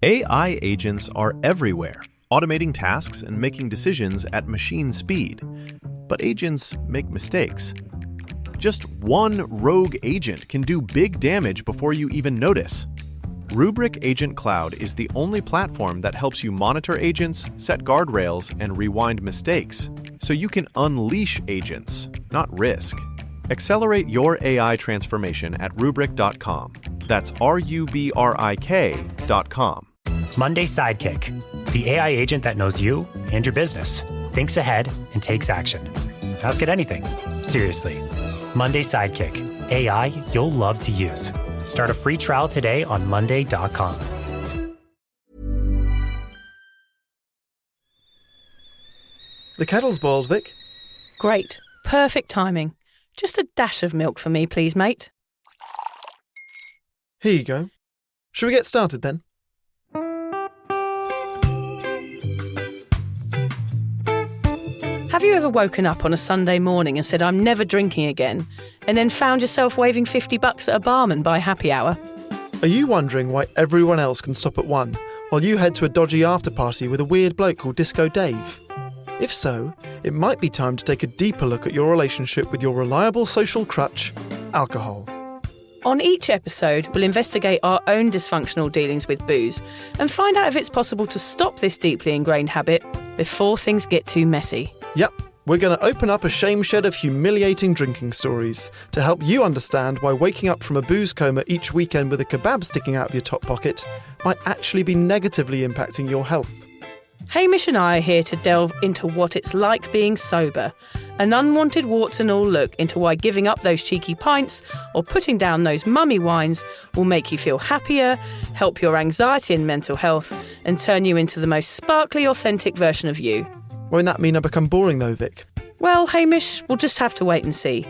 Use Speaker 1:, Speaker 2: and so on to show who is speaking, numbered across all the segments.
Speaker 1: AI agents are everywhere, automating tasks and making decisions at machine speed. But agents make mistakes. Just one rogue agent can do big damage before you even notice. Rubrik Agent Cloud is the only platform that helps you monitor agents, set guardrails, and rewind mistakes, so you can unleash agents, not risk. Accelerate your AI transformation at Rubrik.com. That's RUBRIK.com.
Speaker 2: Monday Sidekick, the AI agent that knows you and your business, thinks ahead, and takes action. Ask it anything. Seriously. Monday Sidekick, AI you'll love to use. Start a free trial today on Monday.com.
Speaker 3: The kettle's boiled, Vic.
Speaker 4: Great. Perfect timing. Just a dash of milk for me, please, mate.
Speaker 3: Here you go. Shall we get started then?
Speaker 4: Have you ever woken up on a Sunday morning and said, I'm never drinking again, and then found yourself waving $50 at a barman by happy hour?
Speaker 3: Are you wondering why everyone else can stop at 1 while you head to a dodgy after-party with a weird bloke called Disco Dave? If so, it might be time to take a deeper look at your relationship with your reliable social crutch, alcohol.
Speaker 4: On each episode, we'll investigate our own dysfunctional dealings with booze and find out if it's possible to stop this deeply ingrained habit before things get too messy.
Speaker 3: Yep, we're going to open up a shame shed of humiliating drinking stories to help you understand why waking up from a booze coma each weekend with a kebab sticking out of your top pocket might actually be negatively impacting your health.
Speaker 4: Hamish and I are here to delve into what it's like being sober, an unwanted warts and all look into why giving up those cheeky pints or putting down those mummy wines will make you feel happier, help your anxiety and mental health, and turn you into the most sparkly, authentic version of you.
Speaker 3: Won't that mean I become boring though, Vic?
Speaker 4: Well, Hamish, we'll just have to wait and see.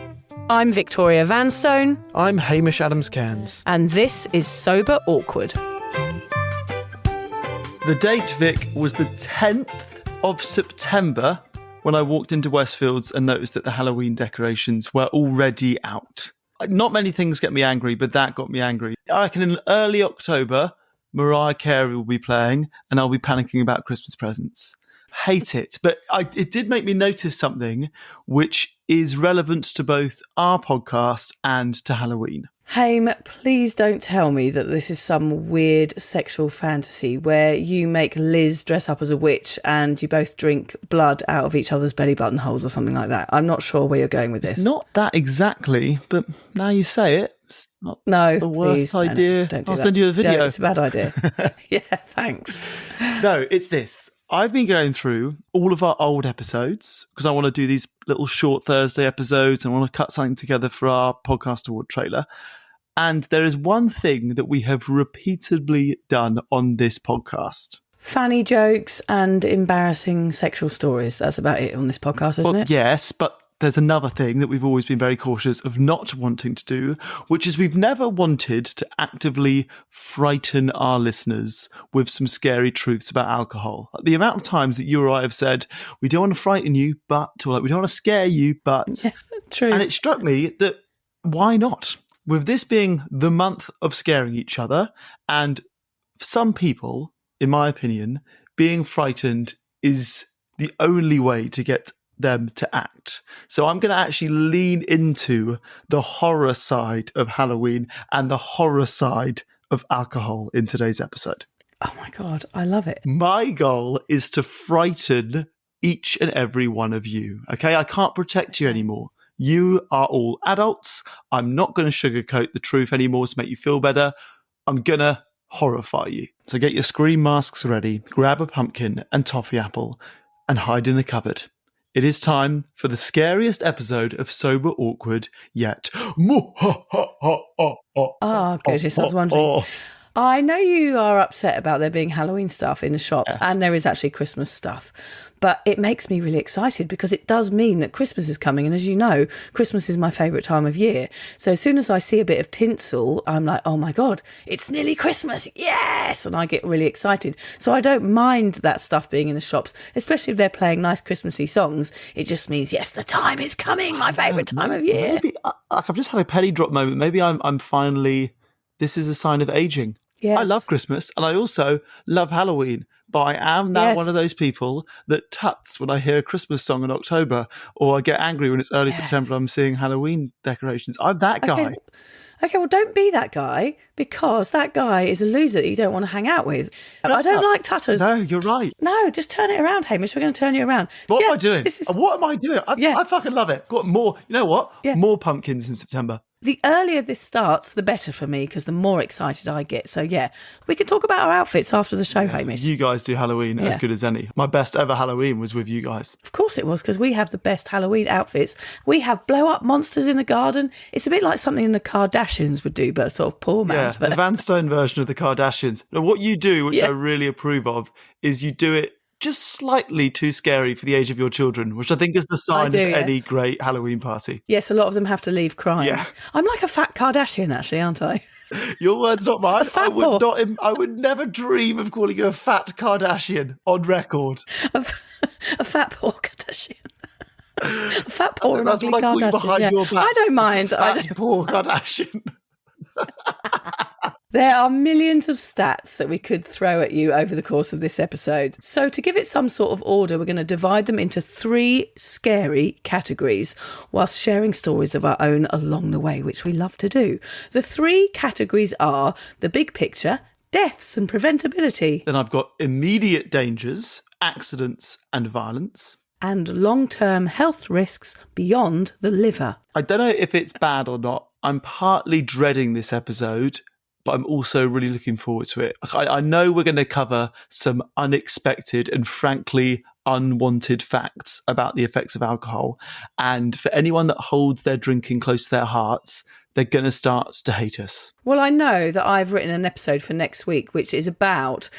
Speaker 4: I'm Victoria Vanstone.
Speaker 3: I'm Hamish Adams-Cairns.
Speaker 4: And this is Sober Awkward.
Speaker 5: The date, Vic, was the 10th of September when I walked into Westfields and noticed that the Halloween decorations were already out. Not many things get me angry, but that got me angry. I reckon in early October, Mariah Carey will be playing and I'll be panicking about Christmas presents. Hate it. But it did make me notice something which is relevant to both our podcast and to Halloween.
Speaker 4: Haim, please don't tell me that this is some weird sexual fantasy where you make Liz dress up as a witch and you both drink blood out of each other's belly button holes or something like that. I'm not sure where you're going with this.
Speaker 5: It's not that exactly, but now you say it, it's not the worst idea.
Speaker 4: No, don't do
Speaker 5: I'll
Speaker 4: that.
Speaker 5: send you a video.
Speaker 4: No, it's a bad idea. Yeah, thanks.
Speaker 5: No, it's this. I've been going through all of our old episodes because I want to do these little short Thursday episodes and I want to cut something together for our podcast award trailer. And there is one thing that we have repeatedly done on this podcast.
Speaker 4: Funny jokes and embarrassing sexual stories. That's about it on this podcast, isn't it?
Speaker 5: Yes, but there's another thing that we've always been very cautious of not wanting to do, which is we've never wanted to actively frighten our listeners with some scary truths about alcohol. The amount of times that you or I have said, we don't want to frighten you, but, or like, we don't want to scare you, but.
Speaker 4: Yeah, true.
Speaker 5: And it struck me that why not? With this being the month of scaring each other, and some people, in my opinion, being frightened is the only way to get them to act. So I'm going to actually lean into the horror side of Halloween and the horror side of alcohol in today's episode.
Speaker 4: Oh my God, I love it.
Speaker 5: My goal is to frighten each and every one of you. Okay, I can't protect you anymore. You are all adults. I'm not going to sugarcoat the truth anymore to make you feel better. I'm going to horrify you. So get your scream masks ready, grab a pumpkin and toffee apple, and hide in a cupboard. It is time for the scariest episode of Sober Awkward yet.
Speaker 4: Oh, good. Yes, I was wondering. I know you are upset about there being Halloween stuff in the shops, and there is actually Christmas stuff. But it makes me really excited because it does mean that Christmas is coming. And as you know, Christmas is my favourite time of year. So as soon as I see a bit of tinsel, I'm like, oh my God, it's nearly Christmas. Yes. And I get really excited. So I don't mind that stuff being in the shops, especially if they're playing nice Christmassy songs. It just means, yes, the time is coming. My favourite time of year.
Speaker 5: Maybe I've just had a penny drop moment. Maybe I'm finally, this is a sign of aging.
Speaker 4: Yes.
Speaker 5: I love Christmas and I also love Halloween. But I am now one of those people that tuts when I hear a Christmas song in October, or I get angry when it's early September and I'm seeing Halloween decorations. I'm that guy.
Speaker 4: Okay, well, don't be that guy, because that guy is a loser that you don't want to hang out with. I don't like tutters.
Speaker 5: No, you're right.
Speaker 4: No, just turn it around, Hamish. We're going to turn you around.
Speaker 5: What am I doing? What am I doing?
Speaker 4: Yeah.
Speaker 5: I fucking love it. Got more. You know what?
Speaker 4: Yeah.
Speaker 5: More pumpkins in September.
Speaker 4: The earlier this starts, the better for me, because the more excited I get. So, yeah, we can talk about our outfits after the show, Hamish.
Speaker 5: You guys do Halloween as good as any. My best ever Halloween was with you guys.
Speaker 4: Of course it was, because we have the best Halloween outfits. We have blow-up monsters in the garden. It's a bit like something the Kardashians would do, but sort of poor man's.
Speaker 5: Yeah, the Van Stone version of the Kardashians. Now, what you do, which I really approve of, is you do it just slightly too scary for the age of your children, which I think is the sign of any great Halloween party.
Speaker 4: Yes, a lot of them have to leave crying.
Speaker 5: Yeah.
Speaker 4: I'm like a fat Kardashian, actually, aren't I?
Speaker 5: Your words, not mine.
Speaker 4: A
Speaker 5: I would never dream of calling you a fat Kardashian on record.
Speaker 4: A fat poor Kardashian. A fat poor and
Speaker 5: That's
Speaker 4: ugly
Speaker 5: what I call you
Speaker 4: Kardashian.
Speaker 5: behind your back.
Speaker 4: I don't mind.
Speaker 5: Fat poor Kardashian.
Speaker 4: There are millions of stats that we could throw at you over the course of this episode. So to give it some sort of order, we're going to divide them into 3 scary categories whilst sharing stories of our own along the way, which we love to do. The 3 categories are the big picture, deaths and preventability.
Speaker 5: Then I've got immediate dangers, accidents and violence.
Speaker 4: And long-term health risks beyond the liver.
Speaker 5: I don't know if it's bad or not. I'm partly dreading this episode, but I'm also really looking forward to it. I know we're going to cover some unexpected and frankly unwanted facts about the effects of alcohol. And for anyone that holds their drinking close to their hearts, they're going to start to hate us.
Speaker 4: Well, I know that I've written an episode for next week, which is about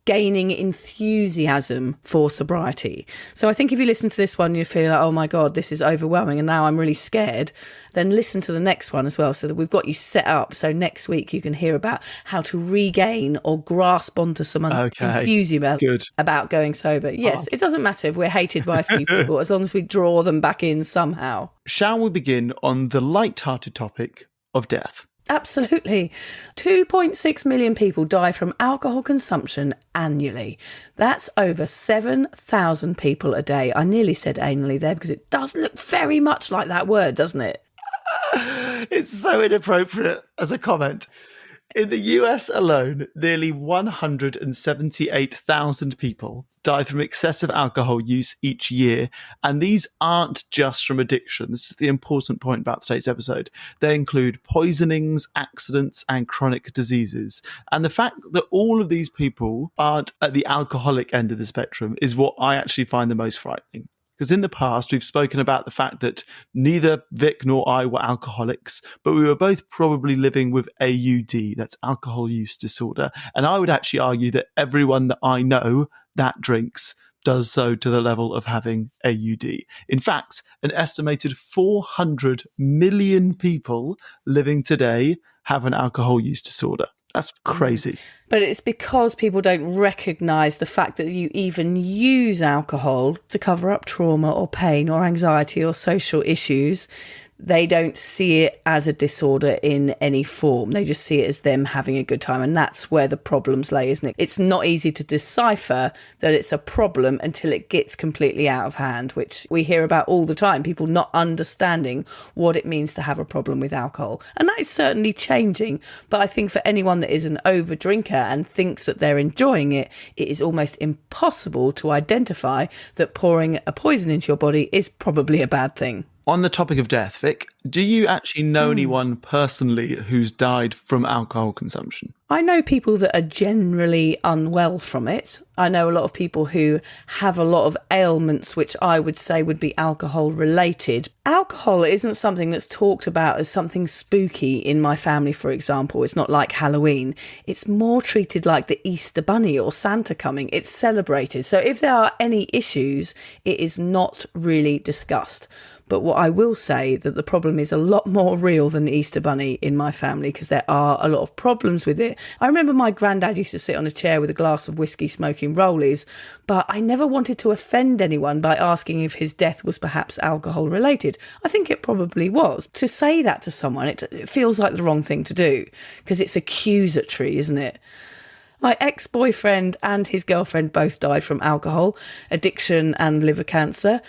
Speaker 4: gaining enthusiasm for sobriety. So I think if you listen to this one, you feel like, oh my God, this is overwhelming and now I'm really scared, then listen to the next one as well, so that we've got you set up. So next week you can hear about how to regain or grasp onto some enthusiasm about going sober. Yes, It doesn't matter if we're hated by a few people, as long as we draw them back in somehow.
Speaker 5: Shall we begin on the light-hearted topic of death?
Speaker 4: Absolutely. 2.6 million people die from alcohol consumption annually. That's over 7,000 people a day. I nearly said annually there because it does look very much like that word, doesn't it?
Speaker 5: It's so inappropriate as a comment. In the US alone, nearly 178,000 people die from excessive alcohol use each year. And these aren't just from addiction. This is the important point about today's episode. They include poisonings, accidents, and chronic diseases. And the fact that all of these people aren't at the alcoholic end of the spectrum is what I actually find the most frightening. Because in the past, we've spoken about the fact that neither Vic nor I were alcoholics, but we were both probably living with AUD, that's alcohol use disorder. And I would actually argue that everyone that I know that drinks does so to the level of having AUD. In fact, an estimated 400 million people living today have an alcohol use disorder. That's crazy.
Speaker 4: But it's because people don't recognise the fact that you even use alcohol to cover up trauma or pain or anxiety or social issues. They don't see it as a disorder in any form. They just see it as them having a good time. And that's where the problems lay, isn't it? It's not easy to decipher that it's a problem until it gets completely out of hand, which we hear about all the time. People not understanding what it means to have a problem with alcohol. And that is certainly changing. But I think for anyone that is an over drinker and thinks that they're enjoying it, it is almost impossible to identify that pouring a poison into your body is probably a bad thing.
Speaker 5: On the topic of death, Vic, do you actually know anyone personally who's died from alcohol consumption?
Speaker 4: I know people that are generally unwell from it. I know a lot of people who have a lot of ailments, which I would say would be alcohol related. Alcohol isn't something that's talked about as something spooky in my family, for example. It's not like Halloween. It's more treated like the Easter Bunny or Santa coming. It's celebrated. So if there are any issues, it is not really discussed. But what I will say that the problem is a lot more real than the Easter Bunny in my family, because there are a lot of problems with it. I remember my granddad used to sit on a chair with a glass of whiskey smoking rollies, but I never wanted to offend anyone by asking if his death was perhaps alcohol related. I think it probably was. To say that to someone, it feels like the wrong thing to do, because it's accusatory, isn't it? My ex-boyfriend and his girlfriend both died from alcohol, addiction and liver cancer.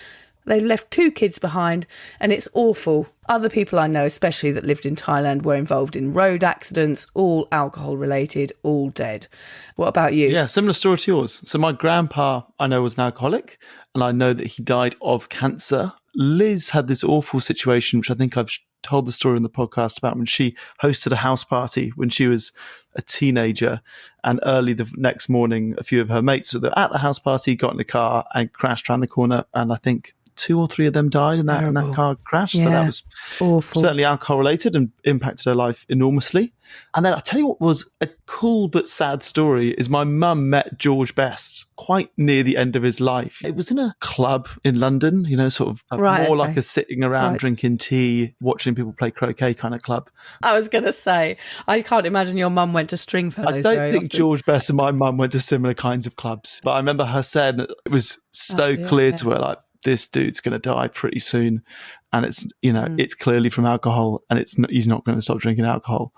Speaker 4: They left 2 kids behind, and it's awful. Other people I know, especially that lived in Thailand, were involved in road accidents, all alcohol related, all dead. What about you?
Speaker 5: Yeah, similar story to yours. So my grandpa, I know, was an alcoholic, and I know that he died of cancer. Liz had this awful situation, which I think I've told the story in the podcast about, when she hosted a house party when she was a teenager, and early the next morning, a few of her mates were at the house party, got in a car and crashed around the corner, and I think 2 or 3 of them died in that car crash.
Speaker 4: Yeah,
Speaker 5: so that was
Speaker 4: awful.
Speaker 5: Certainly alcohol related and impacted her life enormously. And then I tell you what was a cool but sad story is my mum met George Best quite near the end of his life. It was in a club in London, sort of like a sitting around drinking tea, watching people play croquet kind of club.
Speaker 4: I was going to say, I can't imagine your mum went to Stringfellows.
Speaker 5: I don't think George Best and my mum went to similar kinds of clubs. But I remember her saying that it was so clear to her, like, this dude's going to die pretty soon, and it's it's clearly from alcohol, and he's not going to stop drinking alcohol.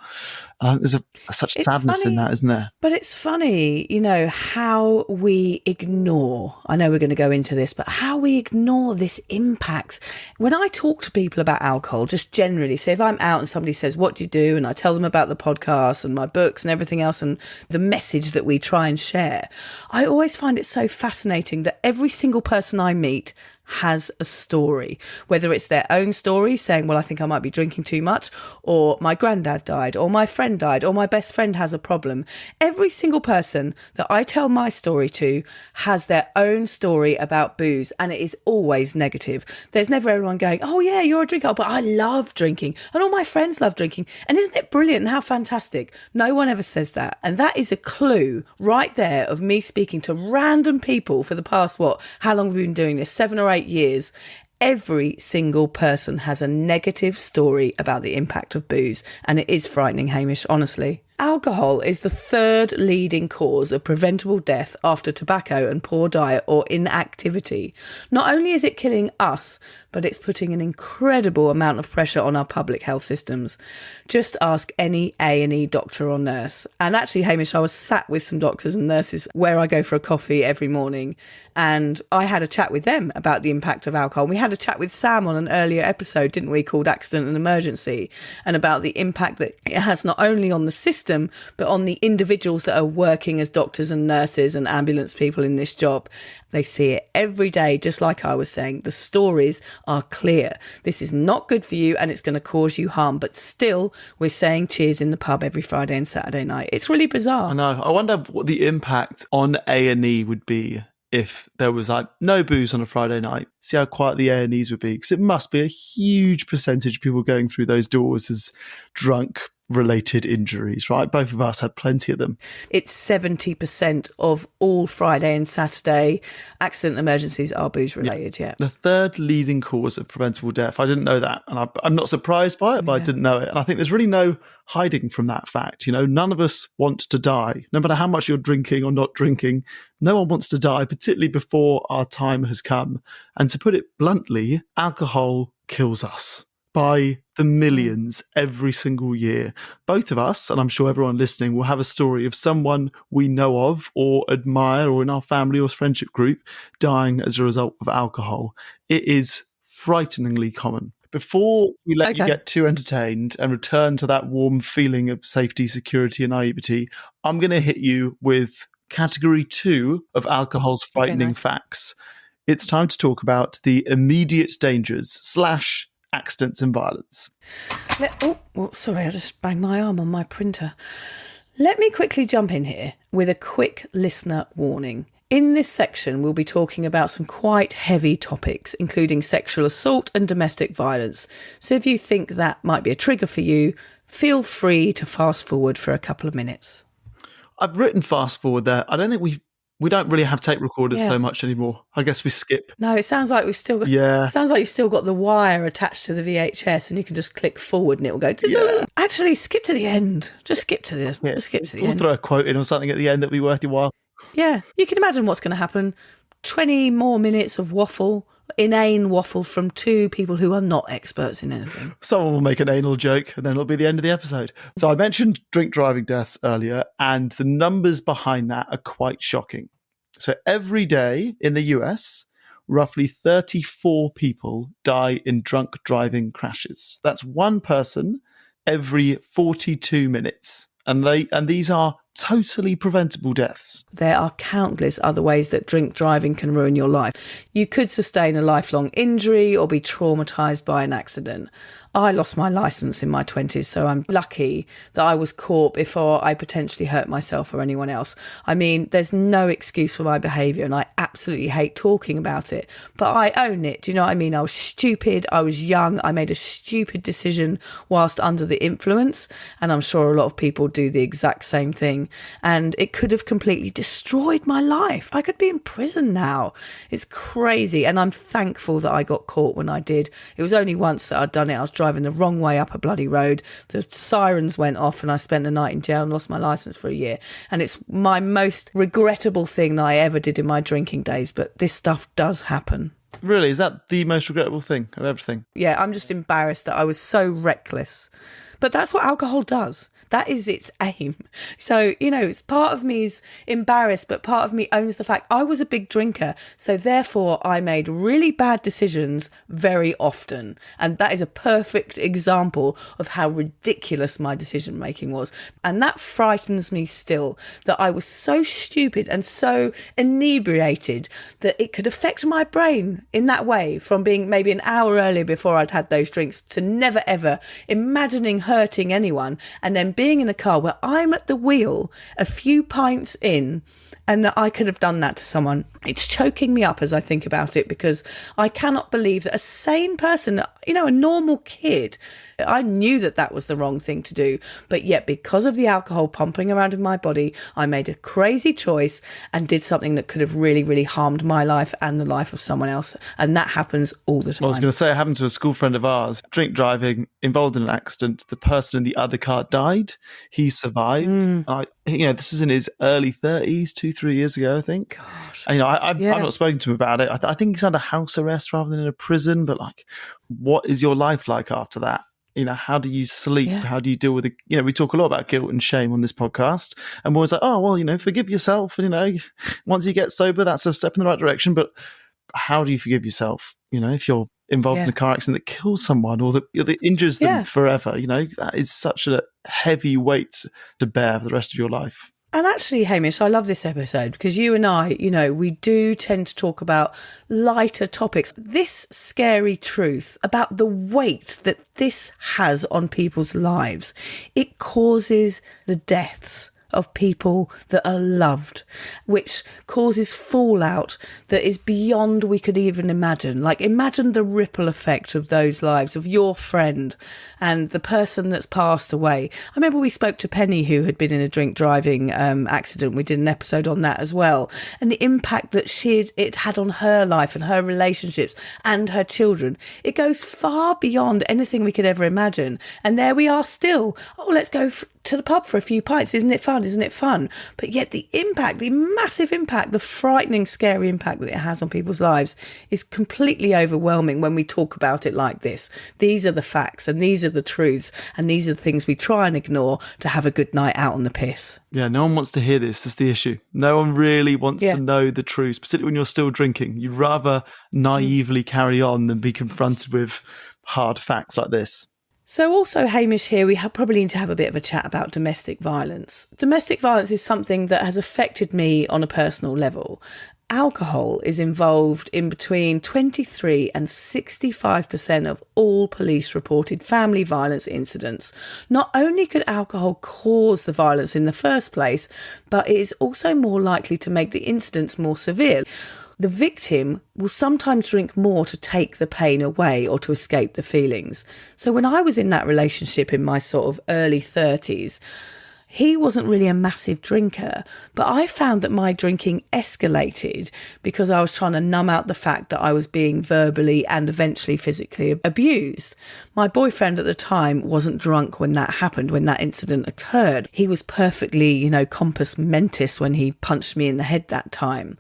Speaker 5: There's such sadness in that, isn't there?
Speaker 4: But it's funny, how we ignore. I know we're going to go into this, but how we ignore this impact. When I talk to people about alcohol, just generally, so if I'm out and somebody says, "What do you do?" and I tell them about the podcast and my books and everything else and the message that we try and share, I always find it so fascinating that every single person I meet has a story, whether it's their own story saying, well, I think I might be drinking too much, or my granddad died, or my friend died, or my best friend has a problem. Every single person that I tell my story to has their own story about booze, and it is always negative. There's never everyone going, oh yeah, you're a drinker, but I love drinking, and all my friends love drinking, and isn't it brilliant and how fantastic? No one ever says that, and that is a clue right there of me speaking to random people for the past, how long have we been doing this? 7 or 8 years. Every single person has a negative story about the impact of booze, and it is frightening, Hamish, honestly. Alcohol is the 3rd leading cause of preventable death after tobacco and poor diet or inactivity. Not only is it killing us, but it's putting an incredible amount of pressure on our public health systems. Just ask any A&E doctor or nurse. And actually, Hamish, I was sat with some doctors and nurses where I go for a coffee every morning, and I had a chat with them about the impact of alcohol. We had a chat with Sam on an earlier episode, didn't we, called Accident and Emergency, and about the impact that it has not only on the system, but on the individuals that are working as doctors and nurses and ambulance people in this job. They see it every day, just like I was saying. The stories are clear. This is not good for you and it's going to cause you harm, but still we're saying cheers in the pub every Friday and Saturday night. It's really bizarre.
Speaker 5: I know. I wonder what the impact on A&E would be if there was no booze on a Friday night. See how quiet the A&Es would be, because it must be a huge percentage of people going through those doors as drunk related injuries, right? Both of us had plenty of them. It's
Speaker 4: 70% of all Friday and Saturday accident emergencies are booze related, yeah.
Speaker 5: The 3rd leading cause of preventable death. I didn't know that, and I'm not surprised by it, but I didn't know it. And I think there's really no hiding from that fact. None of us want to die. No matter how much you're drinking or not drinking, no one wants to die, particularly before our time has come. And to put it bluntly, alcohol kills us by the millions every single year. Both of us, and I'm sure everyone listening, will have a story of someone we know of or admire, or in our family or friendship group, dying as a result of alcohol. It is frighteningly common. Before we let you get too entertained and return to that warm feeling of safety, security and naivety, I'm going to hit you with category 2 of alcohol's frightening facts. It's time to talk about the immediate dangers / accidents and violence.
Speaker 4: Sorry, I just banged my arm on my printer. Let me quickly jump in here with a quick listener warning. In this section, we'll be talking about some quite heavy topics, including sexual assault and domestic violence. So if you think that might be a trigger for you, feel free to fast forward for a couple of minutes.
Speaker 5: I've written fast forward there. I don't think we've We don't really have tape recorders so much anymore. I guess we skip.
Speaker 4: No, it sounds like we've still got, sounds like you've still got the wire attached to the VHS and you can just click forward and it will go, actually, skip to the end. Just skip to the end.
Speaker 5: We'll throw a quote in or something at the end that'll be worth your while.
Speaker 4: Yeah, you can imagine what's going to happen. 20 more minutes of waffle, inane waffle from two people who are not experts in anything.
Speaker 5: Someone will make an anal joke and then it'll be the end of the episode. So I mentioned drink driving deaths earlier, and the numbers behind that are quite shocking. So every day in the US, roughly 34 people die in drunk driving crashes. That's one person every 42 minutes. And these are totally preventable deaths.
Speaker 4: There are countless other ways that drink driving can ruin your life. You could sustain a lifelong injury or be traumatised by an accident. I lost my licence in my 20s, so I'm lucky that I was caught before I potentially hurt myself or anyone else. I mean, there's no excuse for my behaviour and I absolutely hate talking about it, but I own it. Do you know what I mean? I was stupid, I was young, I made a stupid decision whilst under the influence, and I'm sure a lot of people do the exact same thing, and it could have completely destroyed my life. I could be in prison now. It's crazy, and I'm thankful that I got caught when I did. It was only once that I'd done it. I was driving the wrong way up a bloody road. The sirens went off and I spent the night in jail and lost my licence for a year. And it's my most regrettable thing that I ever did in my drinking days. But this stuff does happen.
Speaker 5: Really? Is that the most regrettable thing of everything?
Speaker 4: Yeah, I'm just embarrassed that I was so reckless. But that's what alcohol does. That is its aim. So, you know, it's part of me is embarrassed, but part of me owns the fact I was a big drinker. So therefore, I made really bad decisions very often. And that is a perfect example of how ridiculous my decision making was. And that frightens me still, that I was so stupid and so inebriated that it could affect my brain in that way, from being maybe an hour earlier before I'd had those drinks to never ever imagining hurting anyone, and then being in a car where I'm at the wheel a few pints in, and that I could have done that to someone. It's choking me up as I think about it, because I cannot believe that a sane person, you know, a normal kid, I knew that that was the wrong thing to do, but yet because of the alcohol pumping around in my body, I made a crazy choice and did something that could have really, really harmed my life and the life of someone else. And that happens all the time.
Speaker 5: I was going to say, it happened to a school friend of ours, drink driving, involved in an accident. The person in the other car died. He survived. This was in his early 30s, 2-3 years ago, I think.
Speaker 4: Gosh.
Speaker 5: And, I've not spoken to him about it. I think he's under house arrest rather than in a prison. But like, what is your life like after that? You know, how do you sleep? Yeah. How do you deal with it? You know, we talk a lot about guilt and shame on this podcast. And we're always like, oh, well, you know, forgive yourself. And, you know, once you get sober, that's a step in the right direction. But how do you forgive yourself? You know, if you're involved in a car accident that kills someone or that injures them forever, you know, that is such a heavy weight to bear for the rest of your life.
Speaker 4: And actually, Hamish, I love this episode because you and I, you know, we do tend to talk about lighter topics. This scary truth about the weight that this has on people's lives, it causes the deaths of people that are loved, which causes fallout that is beyond we could even imagine. Like, imagine the ripple effect of those lives, of your friend and the person that's passed away. I remember we spoke to Penny, who had been in a drink driving accident. We did an episode on that as well. And the impact that it had on her life and her relationships and her children. It goes far beyond anything we could ever imagine. And there we are still. Oh, let's go to the pub for a few pints. Isn't it fun? Isn't it fun? But yet the impact, the massive impact, the frightening, scary impact that it has on people's lives is completely overwhelming when we talk about it like this. These are the facts and these are the truths and these are the things we try and ignore to have a good night out on the piss.
Speaker 5: Yeah, no one wants to hear this. That's the issue. No one really wants to know the truth, particularly when you're still drinking. You'd rather naively carry on than be confronted with hard facts like this.
Speaker 4: So also, Hamish, here we probably need to have a bit of a chat about domestic violence. Domestic violence is something that has affected me on a personal level. Alcohol is involved in between 23 and 65% of all police-reported family violence incidents. Not only could alcohol cause the violence in the first place, but it is also more likely to make the incidents more severe. The victim will sometimes drink more to take the pain away or to escape the feelings. So when I was in that relationship in my sort of early 30s, He wasn't really a massive drinker, but I found that my drinking escalated because I was trying to numb out the fact that I was being verbally and eventually physically abused. My boyfriend at the time wasn't drunk when that happened, when that incident occurred. He was perfectly, compos mentis when he punched me in the head that time.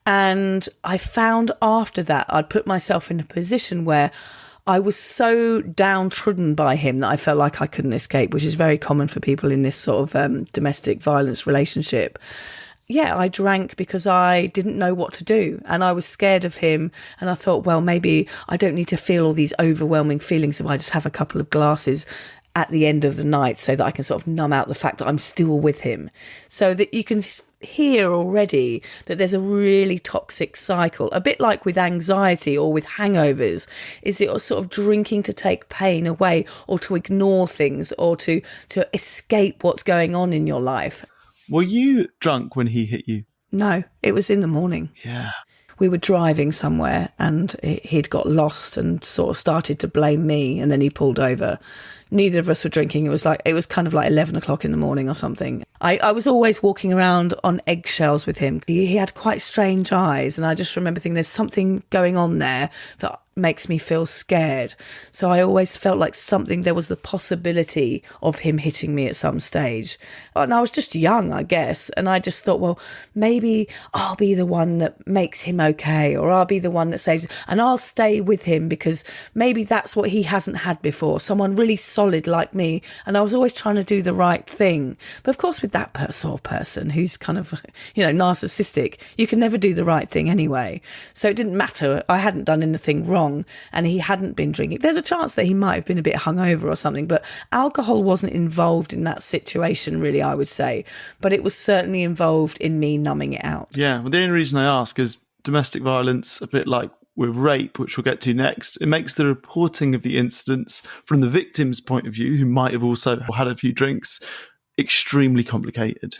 Speaker 4: And I found after that, I'd put myself in a position where I was so downtrodden by him that I felt like I couldn't escape, which is very common for people in this sort of domestic violence relationship. Yeah, I drank because I didn't know what to do and I was scared of him. And I thought, well, maybe I don't need to feel all these overwhelming feelings if I just have a couple of glasses at the end of the night so that I can sort of numb out the fact that I'm still with him. So that you can hear already that there's a really toxic cycle, a bit like with anxiety or with hangovers. Is it sort of drinking to take pain away or to ignore things or to escape what's going on in your life?
Speaker 5: Were you drunk when he hit you?
Speaker 4: No, it was in the morning.
Speaker 5: Yeah.
Speaker 4: We were driving somewhere and he'd got lost and sort of started to blame me, and then he pulled over. Neither of us were drinking. It was kind of like 11 o'clock in the morning or something. I was always walking around on eggshells with him. He had quite strange eyes, and I just remember thinking there's something going on there that makes me feel scared. So I always felt like there was the possibility of him hitting me at some stage. And I was just young, I guess. And I just thought, well, maybe I'll be the one that makes him okay, or I'll be the one that saves, and I'll stay with him because maybe that's what he hasn't had before, someone really solid like me. And I was always trying to do the right thing. But of course, with that sort of person who's kind of, narcissistic, you can never do the right thing anyway. So it didn't matter. I hadn't done anything wrong. And he hadn't been drinking. There's a chance that he might have been a bit hungover or something, but alcohol wasn't involved in that situation, really, I would say. But it was certainly involved in me numbing it out.
Speaker 5: Yeah, well, the only reason I ask is domestic violence, a bit like with rape, which we'll get to next, it makes the reporting of the incidents from the victim's point of view, who might have also had a few drinks, extremely complicated.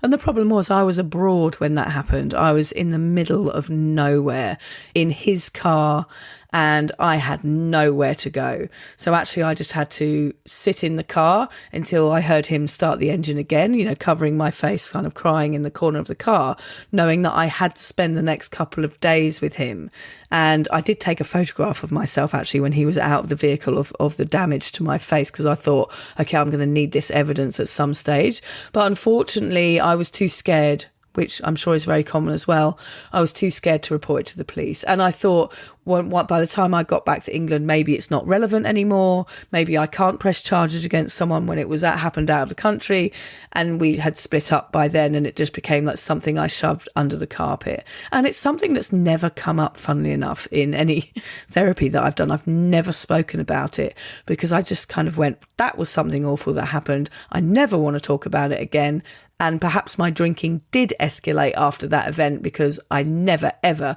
Speaker 4: And the problem was I was abroad when that happened. I was in the middle of nowhere in his car and I had nowhere to go. So actually I just had to sit in the car until I heard him start the engine again, covering my face, kind of crying in the corner of the car, knowing that I had to spend the next couple of days with him. And I did take a photograph of myself actually when he was out of the vehicle of the damage to my face, because I thought, okay, I'm going to need this evidence at some stage. But unfortunately, I was too scared, which I'm sure is very common as well. I was too scared to report it to the police. And I thought, by the time I got back to England, maybe it's not relevant anymore. Maybe I can't press charges against someone when happened out of the country. And we had split up by then, and it just became like something I shoved under the carpet. And it's something that's never come up, funnily enough, in any therapy that I've done. I've never spoken about it because I just kind of went, that was something awful that happened. I never want to talk about it again. And perhaps my drinking did escalate after that event because I never, ever...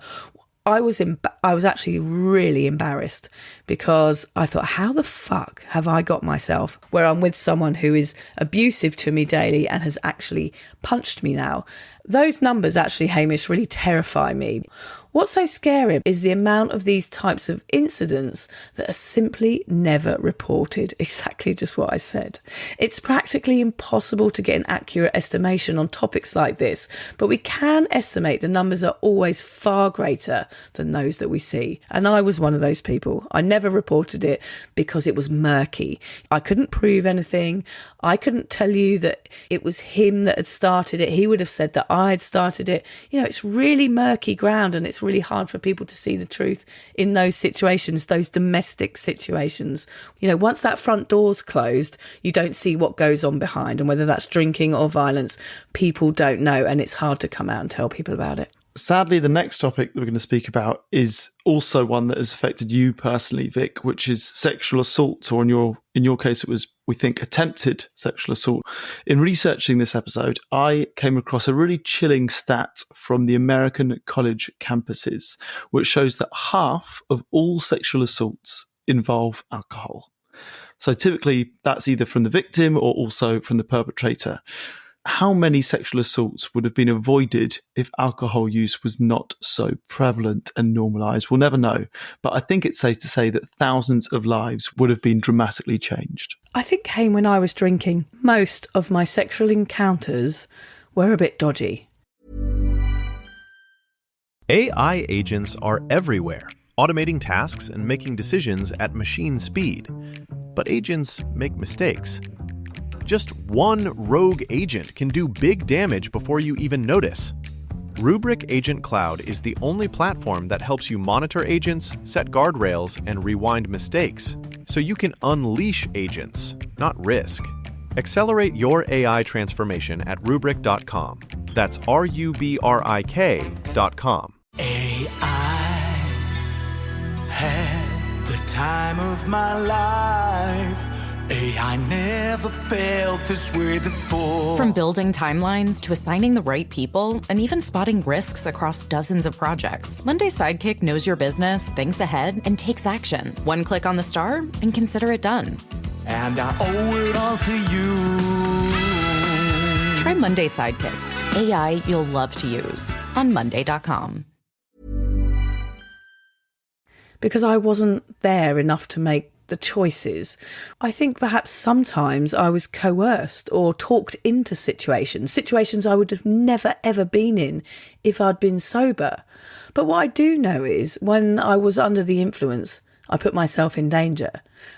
Speaker 4: I was actually really embarrassed because I thought, how the fuck have I got myself where I'm with someone who is abusive to me daily and has actually punched me now? Those numbers actually, Hamish, really terrify me. What's so scary is the amount of these types of incidents that are simply never reported. Exactly just what I said. It's practically impossible to get an accurate estimation on topics like this, but we can estimate the numbers are always far greater than those that we see. And I was one of those people. I never reported it because it was murky. I couldn't prove anything. I couldn't tell you that it was him that had started it. He would have said that I had started it. It's really murky ground, and it's really hard for people to see the truth in those situations, those domestic situations. Once that front door's closed, you don't see what goes on behind, and whether that's drinking or violence, people don't know, and it's hard to come out and tell people about it.
Speaker 5: Sadly, the next topic that we're going to speak about is also one that has affected you personally, Vic, which is sexual assault, or in your case, it was, we think, attempted sexual assault. In researching this episode, I came across a really chilling stat from the American college campuses, which shows that half of all sexual assaults involve alcohol. So typically, that's either from the victim or also from the perpetrator. how many sexual assaults would have been avoided if alcohol use was not so prevalent and normalised? We'll never know. But I think it's safe to say that thousands of lives would have been dramatically changed.
Speaker 4: I think, Hayne, when I was drinking, most of my sexual encounters were a bit dodgy.
Speaker 1: AI agents are everywhere, automating tasks and making decisions at machine speed. But agents make mistakes. Just one rogue agent can do big damage before you even notice. Rubrik Agent Cloud is the only platform that helps you monitor agents, set guardrails, and rewind mistakes, so you can unleash agents, not risk. Accelerate your AI transformation at Rubrik.com. That's RUBRIK.com.
Speaker 6: AI had the time of my life. AI never felt this way before.
Speaker 7: From building timelines to assigning the right people and even spotting risks across dozens of projects, Monday Sidekick knows your business, thinks ahead, and takes action. One click on the star and consider it done.
Speaker 6: And I owe it all to you.
Speaker 7: Try Monday Sidekick. AI you'll love to use on Monday.com.
Speaker 4: Because I wasn't there enough to make the choices. I think perhaps sometimes I was coerced or talked into situations I would have never ever been in if I'd been sober. But what I do know is when I was under the influence, I put myself in danger.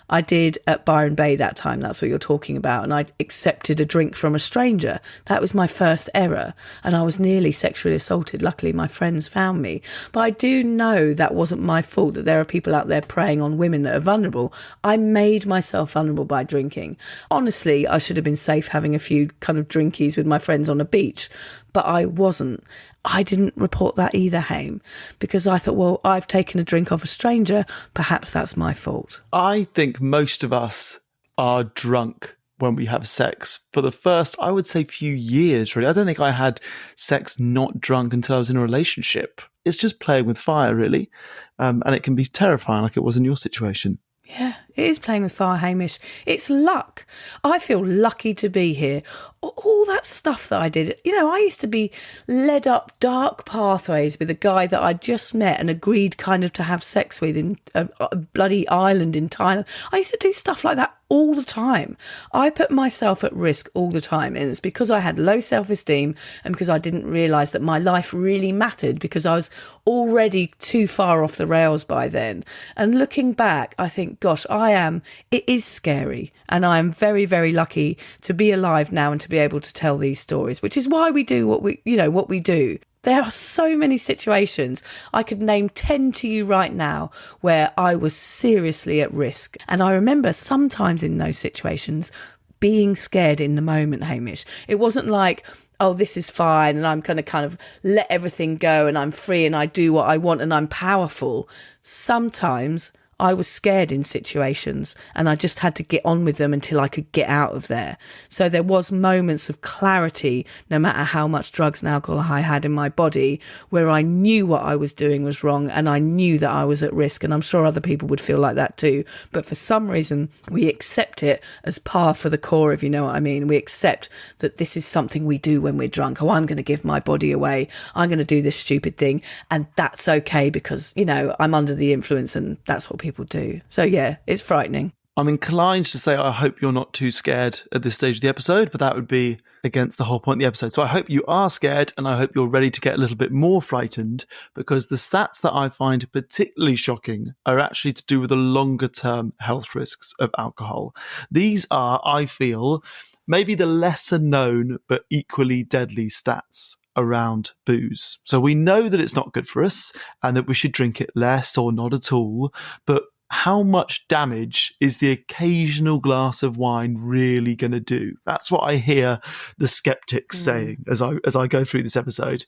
Speaker 4: I did at Byron Bay that time, that's what you're talking about, and I accepted a drink from a stranger. That was my first error, and I was nearly sexually assaulted. Luckily, my friends found me. But I do know that wasn't my fault, that there are people out there preying on women that are vulnerable. I made myself vulnerable by drinking. Honestly, I should have been safe having a few kind of drinkies with my friends on a beach, but I wasn't. I didn't report that either, Haim, because I thought, well, I've taken a drink off a stranger. Perhaps that's my fault.
Speaker 5: I think most of us are drunk when we have sex for the first, I would say, few years, really. I don't think I had sex not drunk until I was in a relationship. It's just playing with fire, really. And it can be terrifying like it was in your situation.
Speaker 4: Yeah, it is playing with fire, Hamish. It's luck. I feel lucky to be here. All that stuff that I did, I used to be led up dark pathways with a guy that I'd just met and agreed kind of to have sex with in a bloody island in Thailand. I used to do stuff like that all the time. I put myself at risk all the time, and it's because I had low self-esteem and because I didn't realise that my life really mattered, because I was already too far off the rails by then. And looking back, I think, gosh, it is scary, and I am very, very lucky to be alive now and to be able to tell these stories, which is why we do what we do. There are so many situations. I could name 10 to you right now where I was seriously at risk. And I remember sometimes in those situations being scared in the moment, Hamish. It wasn't like, oh, this is fine and I'm going to kind of let everything go and I'm free and I do what I want and I'm powerful. Sometimes I was scared in situations and I just had to get on with them until I could get out of there. So there was moments of clarity, no matter how much drugs and alcohol I had in my body, where I knew what I was doing was wrong and I knew that I was at risk. And I'm sure other people would feel like that too. But for some reason, we accept it as par for the core, if you know what I mean. We accept that this is something we do when we're drunk. Oh, I'm going to give my body away. I'm going to do this stupid thing. And that's okay because, I'm under the influence and that's what people do. So yeah, it's frightening.
Speaker 5: I'm inclined to say I hope you're not too scared at this stage of the episode, but that would be against the whole point of the episode. So I hope you are scared and I hope you're ready to get a little bit more frightened, because the stats that I find particularly shocking are actually to do with the longer term health risks of alcohol. These are, I feel, maybe the lesser known but equally deadly stats around booze. So we know that it's not good for us and that we should drink it less or not at all, but how much damage is the occasional glass of wine really going to do? That's what I hear the skeptics saying as I go through this episode.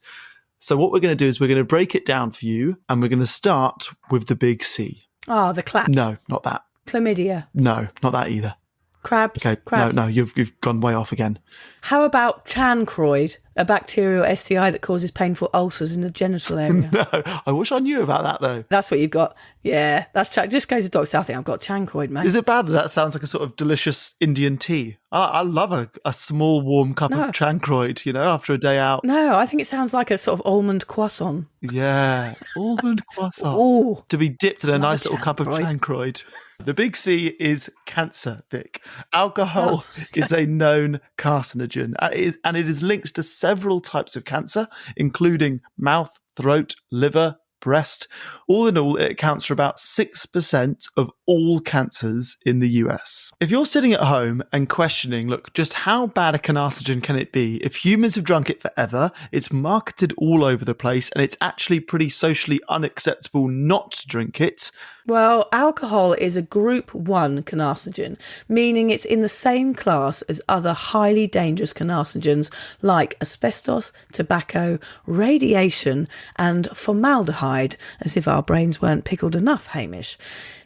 Speaker 5: So what we're going to do is we're going to break it down for you, and we're going to start with the big C.
Speaker 4: Oh, the clap.
Speaker 5: No, not that.
Speaker 4: Chlamydia.
Speaker 5: No, not that either.
Speaker 4: Crabs.
Speaker 5: Okay,
Speaker 4: crabs.
Speaker 5: no, you've gone way off again.
Speaker 4: How about chancroid, a bacterial STI that causes painful ulcers in the genital area?
Speaker 5: No, I wish I knew about that though.
Speaker 4: That's what you've got. Yeah, just go to Dr. South. I've got chancroid, mate.
Speaker 5: Is it bad? That sounds like a sort of delicious Indian tea. I love a small warm cup of chancroid, after a day out.
Speaker 4: No, I think it sounds like a sort of almond croissant.
Speaker 5: Yeah, almond croissant.
Speaker 4: Ooh,
Speaker 5: to be dipped in a nice little cup of chancroid. The big C is cancer, Vic. Alcohol is a known carcinogen, and it is linked to several types of cancer, including mouth, throat, liver, breast. All in all, it accounts for about 6% of all cancers in the US. If you're sitting at home and questioning, look, just how bad a carcinogen can it be? If humans have drunk it forever, it's marketed all over the place, and it's actually pretty socially unacceptable not to drink it.
Speaker 4: Well, alcohol is a group 1 carcinogen, meaning it's in the same class as other highly dangerous carcinogens like asbestos, tobacco, radiation, and formaldehyde, as if our brains weren't pickled enough, Hamish.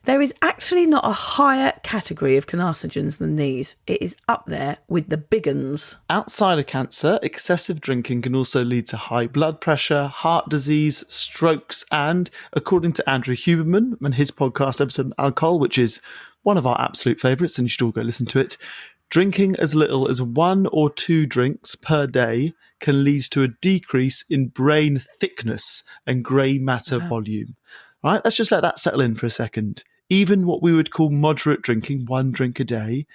Speaker 4: There is actually not a higher category of carcinogens than these. It is up there with the big uns.
Speaker 5: Outside of cancer, excessive drinking can also lead to high blood pressure, heart disease, strokes, and, according to Andrew Huberman and his podcast episode on alcohol, which is one of our absolute favourites, and you should all go listen to it, drinking as little as 1 or 2 drinks per day can lead to a decrease in brain thickness and grey matter volume. Right, let's just let that settle in for a second. Even what we would call moderate drinking, 1 drink a day,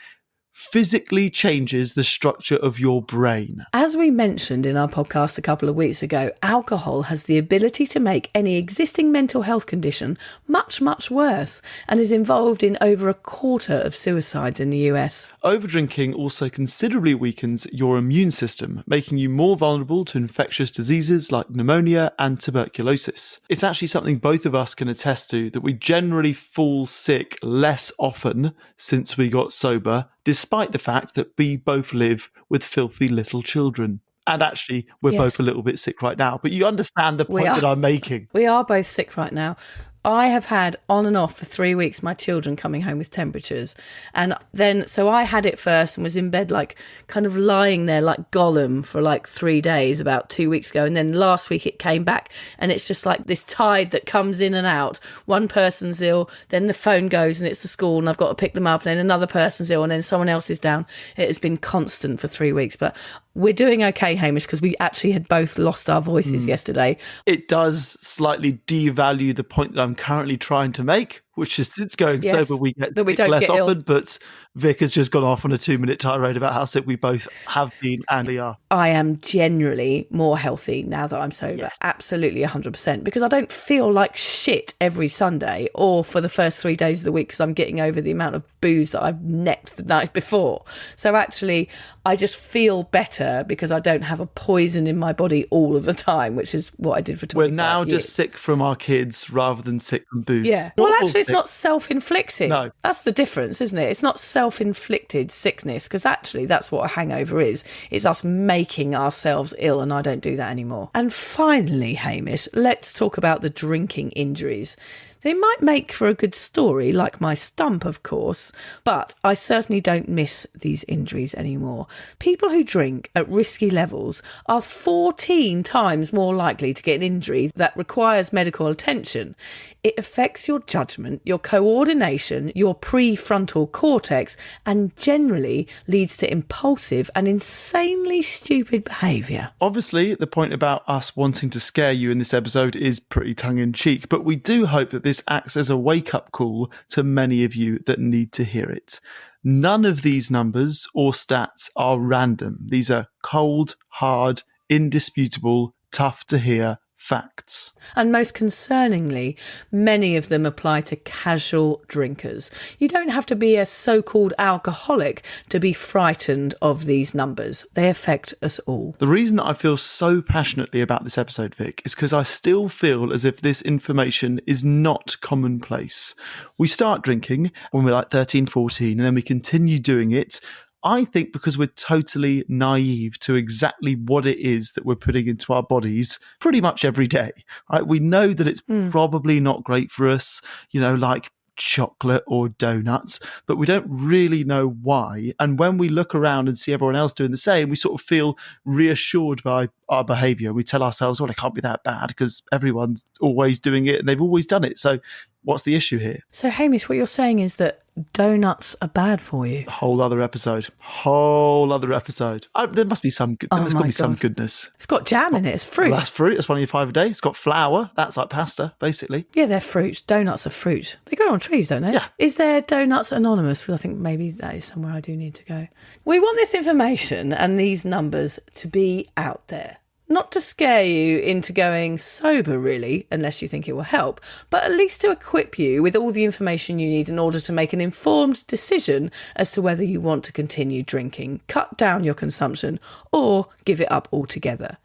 Speaker 5: physically changes the structure of your brain.
Speaker 4: As we mentioned in our podcast a couple of weeks ago, alcohol has the ability to make any existing mental health condition much, much worse, and is involved in over a quarter of suicides in the US.
Speaker 5: Overdrinking also considerably weakens your immune system, making you more vulnerable to infectious diseases like pneumonia and tuberculosis. It's actually something both of us can attest to, that we generally fall sick less often since we got sober, despite the fact that we both live with filthy little children. And actually, we're both a little bit sick right now. But you understand the point that I'm making.
Speaker 4: We are both sick right now. I have had on and off for 3 weeks my children coming home with temperatures. And then, so I had it first and was in bed, like kind of lying there like Gollum for like 3 days about 2 weeks ago. And then last week it came back, and it's just like this tide that comes in and out. One person's ill, then the phone goes and it's the school and I've got to pick them up. And then another person's ill and then someone else is down. It has been constant for 3 weeks. But we're doing okay, Hamish, because we actually had both lost our voices yesterday.
Speaker 5: It does slightly devalue the point that I'm currently trying to make, which is since going sober we get sick less often, but Vic has just gone off on a 2-minute tirade about how sick we both have been and we are.
Speaker 4: I am generally more healthy now that I'm sober. Yes. Absolutely 100%, because I don't feel like shit every Sunday or for the first 3 days of the week because I'm getting over the amount of booze that I've necked the night before. So actually, I just feel better because I don't have a poison in my body all of the time, which is what I did for 25 years.
Speaker 5: We're now just sick from our kids rather than sick from booze.
Speaker 4: Yeah. Well, actually, it's not self-inflicted.
Speaker 5: No.
Speaker 4: That's the difference, isn't it? It's not self-inflicted sickness, because actually that's what a hangover is. It's us making ourselves ill, and I don't do that anymore. And finally, Hamish, let's talk about the drinking injuries. They might make for a good story, like my stump, of course, but I certainly don't miss these injuries anymore. People who drink at risky levels are 14 times more likely to get an injury that requires medical attention. It affects your judgment, your coordination, your prefrontal cortex, and generally leads to impulsive and insanely stupid behaviour.
Speaker 5: Obviously, the point about us wanting to scare you in this episode is pretty tongue-in-cheek, but we do hope that this acts as a wake-up call to many of you that need to hear it. None of these numbers or stats are random. These are cold, hard, indisputable, tough to hear facts.
Speaker 4: And most concerningly, many of them apply to casual drinkers. You don't have to be a so-called alcoholic to be frightened of these numbers. They affect us all.
Speaker 5: The reason that I feel so passionately about this episode, Vic, is because I still feel as if this information is not commonplace. We start drinking when we're like 13, 14, and then we continue doing it, I think, because we're totally naive to exactly what it is that we're putting into our bodies pretty much every day, right? We know that it's probably not great for us, like chocolate or donuts, but we don't really know why. And when we look around and see everyone else doing the same, we sort of feel reassured by our behaviour. We tell ourselves, well, it can't be that bad because everyone's always doing it and they've always done it. So what's the issue here?
Speaker 4: So, Hamish, what you're saying is that donuts are bad for you.
Speaker 5: Whole other episode. There must be some good. There's got to be some goodness.
Speaker 4: It's got jam in it. It's fruit.
Speaker 5: Well, that's fruit. That's one of your 5 a day. It's got flour. That's like pasta, basically.
Speaker 4: Yeah, they're fruit. Donuts are fruit. They grow on trees, don't they?
Speaker 5: Yeah.
Speaker 4: Is there Donuts Anonymous? Because I think maybe that is somewhere I do need to go. We want this information and these numbers to be out there. Not to scare you into going sober, really, unless you think it will help, but at least to equip you with all the information you need in order to make an informed decision as to whether you want to continue drinking, cut down your consumption, or give it up altogether.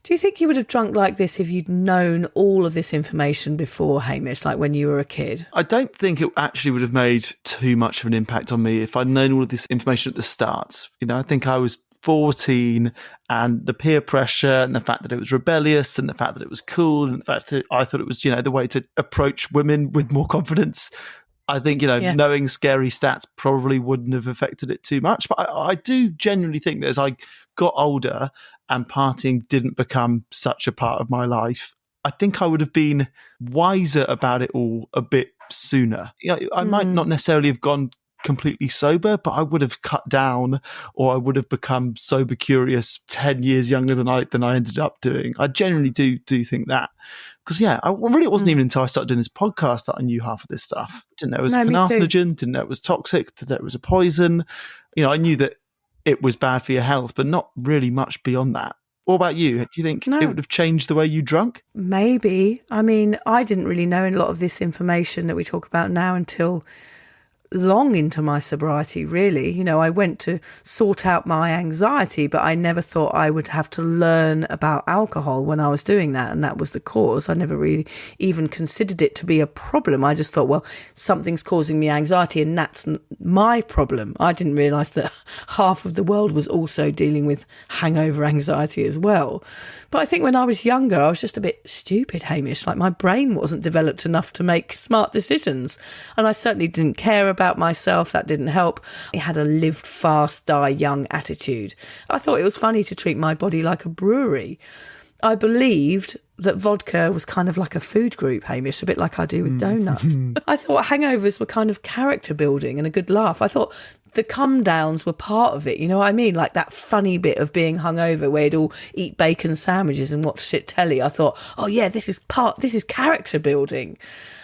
Speaker 4: Do you think you would have drunk like this if you'd known all of this information before, Hamish, like when you were a kid?
Speaker 5: I don't think it actually would have made too much of an impact on me if I'd known all of this information at the start. I think I was 14, and the peer pressure and the fact that it was rebellious and the fact that it was cool and the fact that I thought it was, the way to approach women with more confidence. I think, knowing scary stats probably wouldn't have affected it too much. But I do genuinely think that as I got older and partying didn't become such a part of my life, I think I would have been wiser about it all a bit sooner. I might not necessarily have gone completely sober, but I would have cut down, or I would have become sober curious 10 years younger than I ended up doing. I genuinely do think that. Because, it wasn't even until I started doing this podcast that I knew half of this stuff. Didn't know it was a carcinogen, didn't know it was toxic, didn't know it was a poison. I knew that it was bad for your health, but not really much beyond that. What about you? Do you think it would have changed the way you drunk?
Speaker 4: Maybe. I mean, I didn't really know a lot of this information that we talk about now until long into my sobriety, really. I went to sort out my anxiety, but I never thought I would have to learn about alcohol when I was doing that, and that was the cause. I never really even considered it to be a problem. I just thought, well, something's causing me anxiety and that's my problem. I didn't realise that half of the world was also dealing with hangover anxiety as well. But I think when I was younger, I was just a bit stupid, Hamish. Like, my brain wasn't developed enough to make smart decisions, and I certainly didn't care about myself. That didn't help. I had a lived fast, die young attitude. I thought it was funny to treat my body like a brewery. I believed that vodka was kind of like a food group, Hamish, a bit like I do with donuts. I thought hangovers were kind of character building and a good laugh. I thought the come downs were part of it, you know what I mean? Like that funny bit of being hungover where you'd all eat bacon sandwiches and watch shit telly. I thought, oh yeah, this is character building.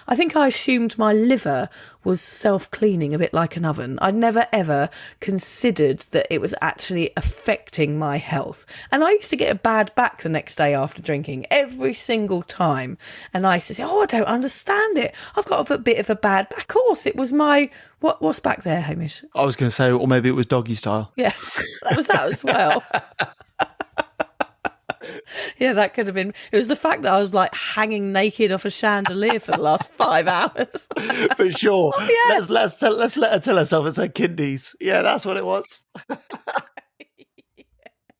Speaker 4: I think I assumed my liver was self-cleaning a bit like an oven. I'd never ever considered that it was actually affecting my health. And I used to get a bad back the next day after drinking every single time. And I used to say, oh, I don't understand it. I've got a bit of a bad back. Of course, it was my... What's back there, Hamish?
Speaker 5: I was going to say, or maybe it was doggy style.
Speaker 4: Yeah, that was that as well. Yeah, that could have been. It was the fact that I was like hanging naked off a chandelier for the last 5 hours.
Speaker 5: For sure.
Speaker 4: Oh, yeah.
Speaker 5: Let's let her tell herself it's her kidneys. Yeah, that's what it was.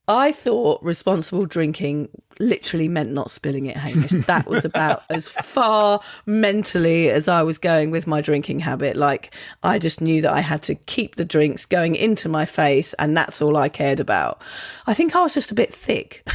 Speaker 4: I thought responsible drinking literally meant not spilling it, Hamish. That was about as far mentally as I was going with my drinking habit. Like, I just knew that I had to keep the drinks going into my face, and that's all I cared about. I think I was just a bit thick.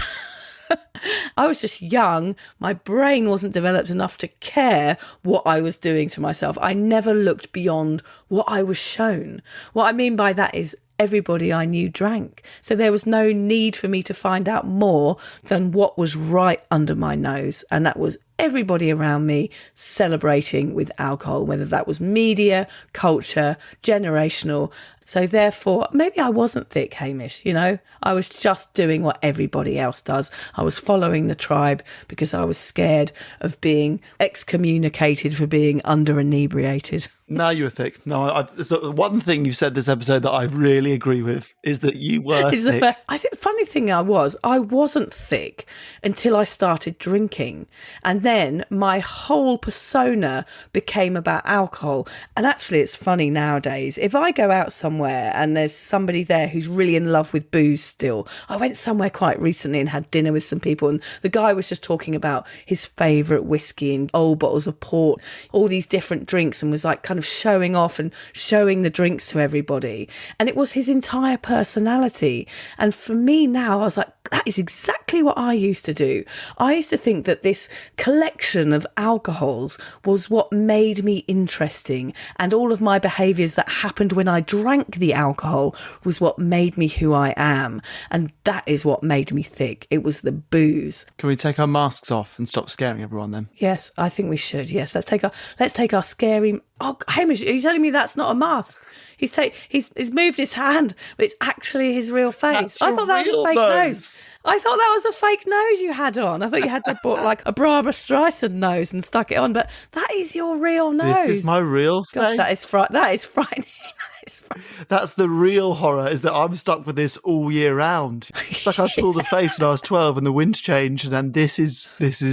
Speaker 4: I was just young. My brain wasn't developed enough to care what I was doing to myself. I never looked beyond what I was shown. What I mean by that is everybody I knew drank. So there was no need for me to find out more than what was right under my nose. And that was everybody around me celebrating with alcohol, whether that was media, culture, generational. So therefore, maybe I wasn't thick, Hamish, I was just doing what everybody else does. I was following the tribe because I was scared of being excommunicated for being under inebriated.
Speaker 5: No, you were thick. No, the one thing you said this episode that I really agree with is that you were thick. I
Speaker 4: think the funny thing I wasn't thick until I started drinking. And then my whole persona became about alcohol. And actually, it's funny nowadays. If I go out somewhere and there's somebody there who's really in love with booze still, I went somewhere quite recently and had dinner with some people, and the guy was just talking about his favourite whiskey and old bottles of port, all these different drinks, and was like kind of showing off and showing the drinks to everybody. And it was his entire personality. And for me now, I was like, that is exactly what I used to do. I used to think that this collection of alcohols was what made me interesting, and all of my behaviours that happened when I drank the alcohol was what made me who I am. And that is what made me thick. It was the booze.
Speaker 5: Can we take our masks off and stop scaring everyone then?
Speaker 4: Yes, I think we should. Yes, let's take our scary... Oh, Hamish, are you telling me that's not a mask? He's moved his hand, but it's actually his real face. I thought that was a fake nose. I thought that was a fake nose you had on. I thought you had bought like a Barbara Streisand nose and stuck it on, but that is your real nose.
Speaker 5: This is my real face.
Speaker 4: Gosh, that is frightening.
Speaker 5: That's the real horror, is that I'm stuck with this all year round. It's like I pulled a face when I was 12 and the wind changed, and then this is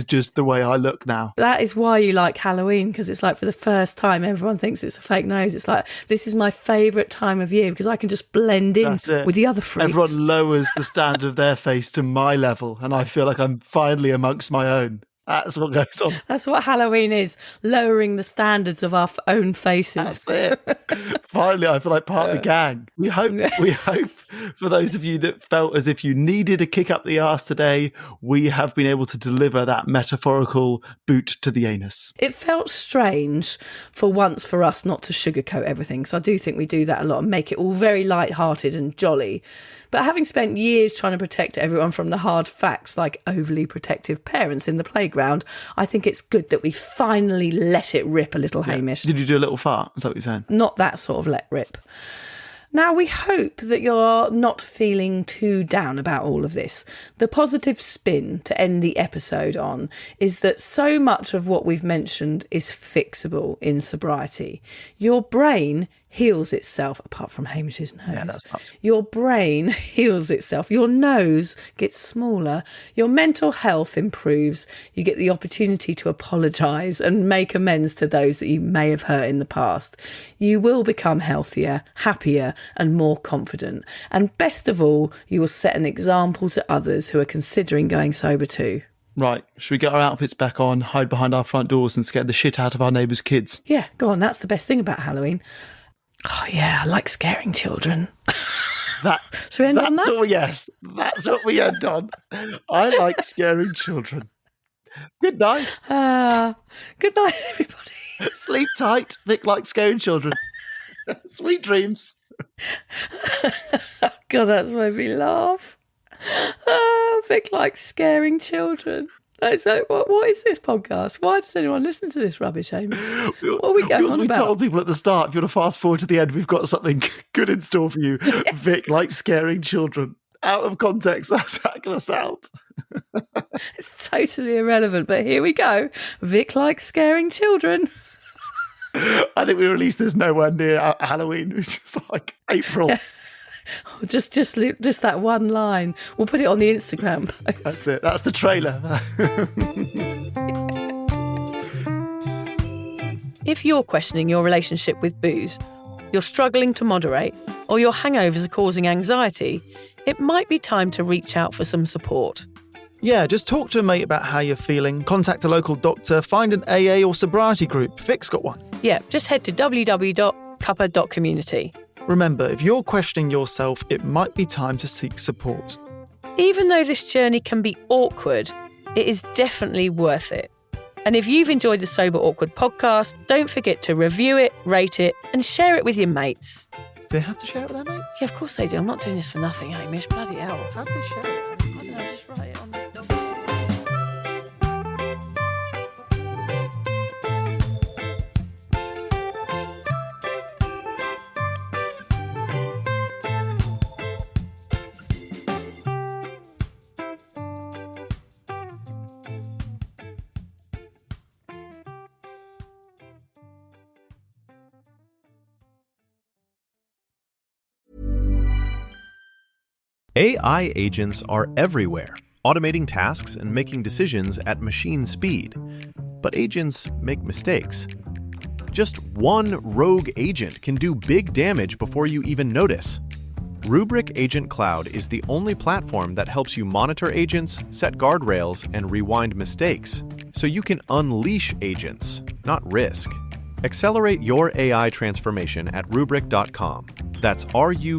Speaker 5: just the way I look now.
Speaker 4: That is why you like Halloween, because it's like for the first time everyone thinks it's a fake nose. It's like, this is my favourite time of year because I can just blend in with the other freaks.
Speaker 5: Everyone lowers the standard of their face to my level, and I feel like I'm finally amongst my own. That's what goes on.
Speaker 4: That's what Halloween is, lowering the standards of our own faces.
Speaker 5: That's it. Finally, I feel like part of the gang. We hope for those of you that felt as if you needed a kick up the arse today, we have been able to deliver that metaphorical boot to the anus.
Speaker 4: It felt strange for once for us not to sugarcoat everything. So I do think we do that a lot and make it all very light-hearted and jolly. But having spent years trying to protect everyone from the hard facts, like overly protective parents in the playground, I think it's good that we finally let it rip a little, Hamish.
Speaker 5: Did you do a little fart? Is that what you're saying?
Speaker 4: Not that sort of let rip. Now, we hope that you're not feeling too down about all of this. The positive spin to end the episode on is that so much of what we've mentioned is fixable in sobriety. Your brain heals itself, apart from Hamish's nose.
Speaker 5: Yeah, that's nice.
Speaker 4: Your brain heals itself. Your nose gets smaller. Your mental health improves. You get the opportunity to apologise and make amends to those that you may have hurt in the past. You will become healthier, happier and more confident. And best of all, you will set an example to others who are considering going sober too.
Speaker 5: Right, should we get our outfits back on, hide behind our front doors and scare the shit out of our neighbours' kids?
Speaker 4: Yeah, go on. That's the best thing about Halloween. Oh, yeah, I like scaring children. Should we end on that?
Speaker 5: Yes, that's what we end on. I like scaring children. Good night.
Speaker 4: Good night, everybody.
Speaker 5: Sleep tight. Vic likes scaring children. Sweet dreams.
Speaker 4: God, that's made me laugh. Vic likes scaring children. So what is this podcast? Why does anyone listen to this rubbish, Amy? What are we going on about?
Speaker 5: We told people at the start, if you want to fast forward to the end, we've got something good in store for you. Yeah. Vic likes scaring children. Out of context, how's that going to sound?
Speaker 4: It's totally irrelevant, but here we go. Vic likes scaring children.
Speaker 5: I think we released this nowhere near Halloween, which is like April. Yeah.
Speaker 4: Just that one line. We'll put it on the Instagram post.
Speaker 5: That's it. That's the trailer.
Speaker 4: If you're questioning your relationship with booze, you're struggling to moderate, or your hangovers are causing anxiety, it might be time to reach out for some support.
Speaker 3: Yeah, just talk to a mate about how you're feeling, contact a local doctor, find an AA or sobriety group. Vic's got one.
Speaker 4: Yeah, just head to www.cuppa.community.
Speaker 3: Remember, if you're questioning yourself, it might be time to seek support.
Speaker 4: Even though this journey can be awkward, it is definitely worth it. And if you've enjoyed the Sober Awkward podcast, don't forget to review it, rate it, and share it with your mates.
Speaker 3: Do they have to share it with their mates?
Speaker 4: Yeah, of course they do. I'm not doing this for nothing, Hamish. Bloody hell.
Speaker 3: How do they share it?
Speaker 4: I don't know, just write it on the...
Speaker 1: AI agents are everywhere, automating tasks and making decisions at machine speed. But agents make mistakes. Just one rogue agent can do big damage before you even notice. Rubrik Agent Cloud is the only platform that helps you monitor agents, set guardrails, and rewind mistakes, so you can unleash agents, not risk. Accelerate your AI transformation at Rubrik.com. That's RUBRIK.com.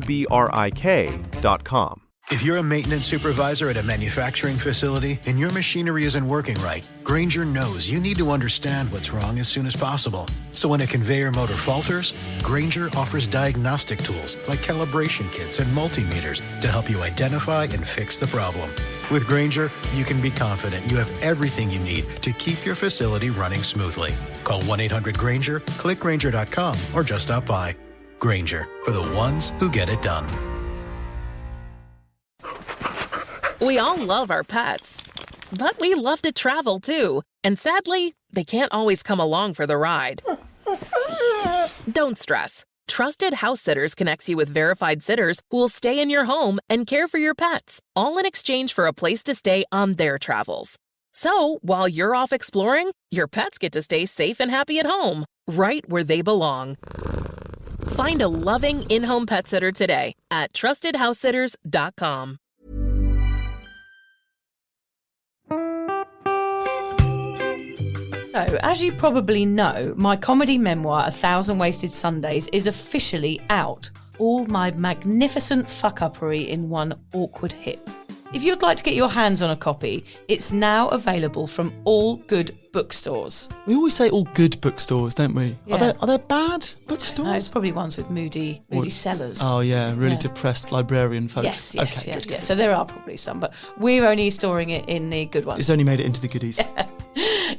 Speaker 8: If you're a maintenance supervisor at a manufacturing facility and your machinery isn't working right, Grainger knows you need to understand what's wrong as soon as possible. So when a conveyor motor falters, Grainger offers diagnostic tools like calibration kits and multimeters to help you identify and fix the problem. With Grainger, you can be confident you have everything you need to keep your facility running smoothly. Call 1-800-GRAINGER, click Grainger.com, or just stop by. Grainger, for the ones who get it done.
Speaker 9: We all love our pets, but we love to travel too. And sadly, they can't always come along for the ride. Don't stress. Trusted House Sitters connects you with verified sitters who will stay in your home and care for your pets, all in exchange for a place to stay on their travels. So, while you're off exploring, your pets get to stay safe and happy at home, right where they belong. Find a loving in-home pet sitter today at trustedhousesitters.com.
Speaker 4: So, as you probably know, my comedy memoir, 1,000 Wasted Sundays, is officially out. All my magnificent fuck-uppery in one awkward hit. If you'd like to get your hands on a copy, it's now available from all good bookstores.
Speaker 3: We always say all good bookstores, don't we?
Speaker 4: Yeah.
Speaker 3: Are there bad bookstores?
Speaker 4: No, it's probably ones with moody sellers.
Speaker 3: Oh, yeah, really depressed librarian folk.
Speaker 4: Yes,
Speaker 3: okay,
Speaker 4: good. So there are probably some, but we're only storing it in the good ones.
Speaker 3: It's only made it into the goodies.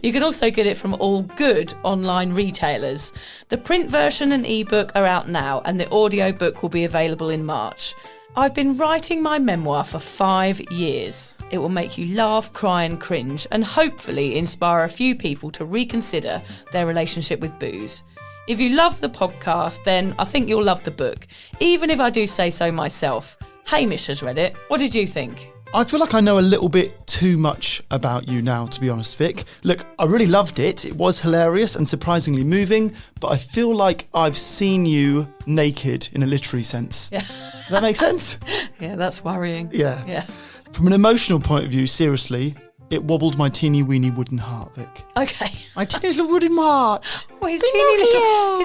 Speaker 4: You can also get it from all good online retailers. The print version and ebook are out now, and the audiobook will be available in March. I've been writing my memoir for 5 years. It will make you laugh, cry and cringe, and hopefully inspire a few people to reconsider their relationship with booze. If you love the podcast, then I think you'll love the book, even if I do say so myself. Hamish has read it. What did you think?
Speaker 3: I feel like I know a little bit too much about you now, to be honest, Vic. Look, I really loved it. It was hilarious and surprisingly moving, but I feel like I've seen you naked in a literary sense. Yeah. Does that make sense?
Speaker 4: Yeah, that's worrying.
Speaker 3: Yeah. From an emotional point of view, seriously, it wobbled my teeny weeny wooden heart, Vic.
Speaker 4: Okay.
Speaker 3: My teeny little wooden heart.
Speaker 4: Well, his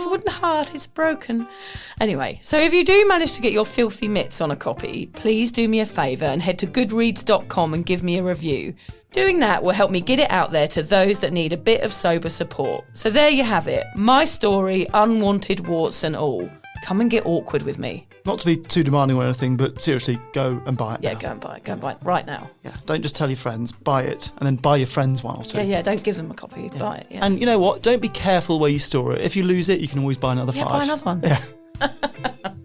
Speaker 4: wooden heart is broken. Anyway, so if you do manage to get your filthy mitts on a copy, please do me a favour and head to goodreads.com and give me a review. Doing that will help me get it out there to those that need a bit of sober support. So there you have it. My story, unwanted warts and all. Come and get awkward with me.
Speaker 3: Not to be too demanding or anything, but seriously, go and buy it now.
Speaker 4: Yeah, go and buy it. Go and buy it right now.
Speaker 3: Yeah, don't just tell your friends, buy it, and then buy your friends one or two.
Speaker 4: Yeah, don't give them a copy, buy it. Yeah.
Speaker 3: And you know what? Don't be careful where you store it. If you lose it, you can always buy another 5.
Speaker 4: Yeah, buy another one.
Speaker 3: Yeah.